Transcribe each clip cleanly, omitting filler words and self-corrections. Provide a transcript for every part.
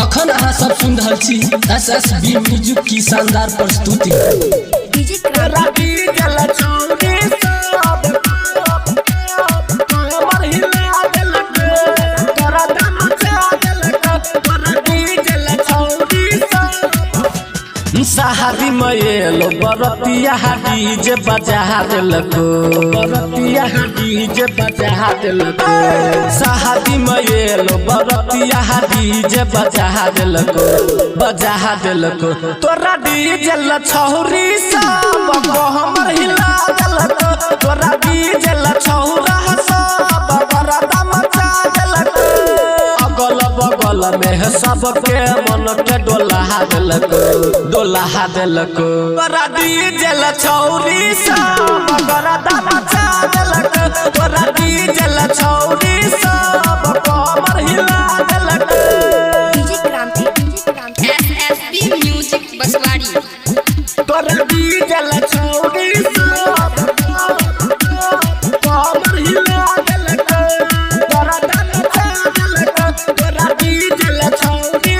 अखन अहाँ सब सुन रहल छी SSB म्यूजिक की शानदार प्रस्तुति। शादी में एलो बरतिया डीजे बजा देलको, बरतिया डीजे बजा देलको। शादी में एलो बरतिया डीजे बजा देलको, बजा देलको। तोरा डीजे ल छौरी सब हमर हिला देलको, तोरा डीजे ल छौरा सब बरदा मचा देलको। अगल बगल में सबके मन के डोला देलको, डोला देलको। तोरा डीजे ल छौरी सब बरदा मचा देलको, तोरा डीजे ल छौरी सब कमर हिला देलको। SSB music Baswari. तोरा डीजे ल छौरी सब कमर हिला देलको, बरदा मचा देलको। तोरा डीजे ल छौरी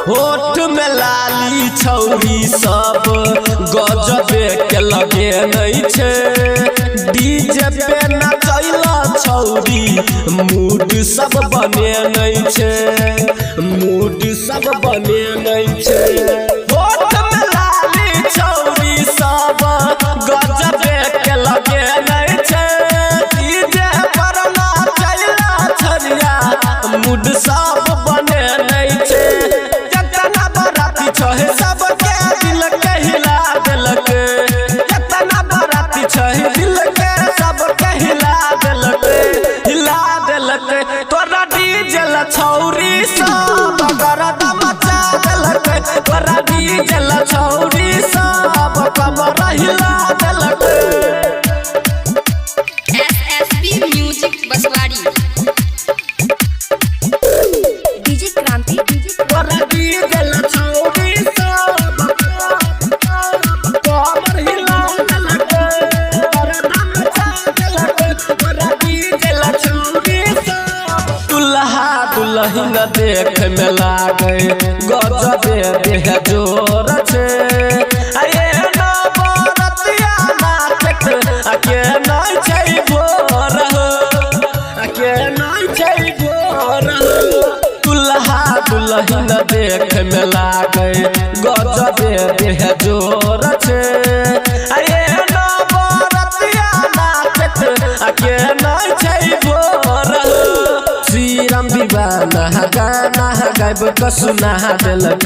होठ में लाली छौरी सब गजबे के लगे नहीं छे। डीजे पे नचैला छौरी मूड सब बने नहीं छे, मूड सब बने नहीं छे। होठ में लाली छौरी सब गजबे के लगे नहीं छे। डीजे पर नचैला छरिया मूड सब बने नहीं छे। जतना बराती छहे सबके दिल के हिला देलक, जतना बराती छहे दिल के सबके हिला देलक, हिला देलक। तोरा डीजे ल छौरी सब गरदा मचा देलक, तोरा डीजे ल छौरी सब कमर हिला देलक। SSB music Baswari. तोरा डीजे ल छौरी सब कमर हिला देलक, गरदा मचा देलक। तोरा डीजे ल छौरी सब। दुल्हा दुल्हन देख में लागे गजबे देह जोर छे। अये ना बरतिया नाचत अके नहीं छै भोर हो, अके नहीं छै भोर हो। दुल्हा दुल्हन देख में लागे गजबे देह जोर छे। अये ना बरतिया नाचत अके नहीं छै भोर हो। श्रीराम दीवाना गाना गायब क सुना देलक,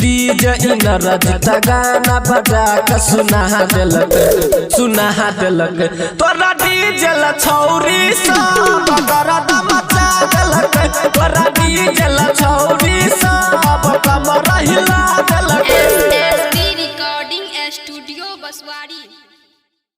डीजे इनरजिता गाना बजा क सुना देलक, सुना देलक। तोरा डीजे ल छौरी सब गरदा मचा देलक, तोरा डीजे ल छौरी सब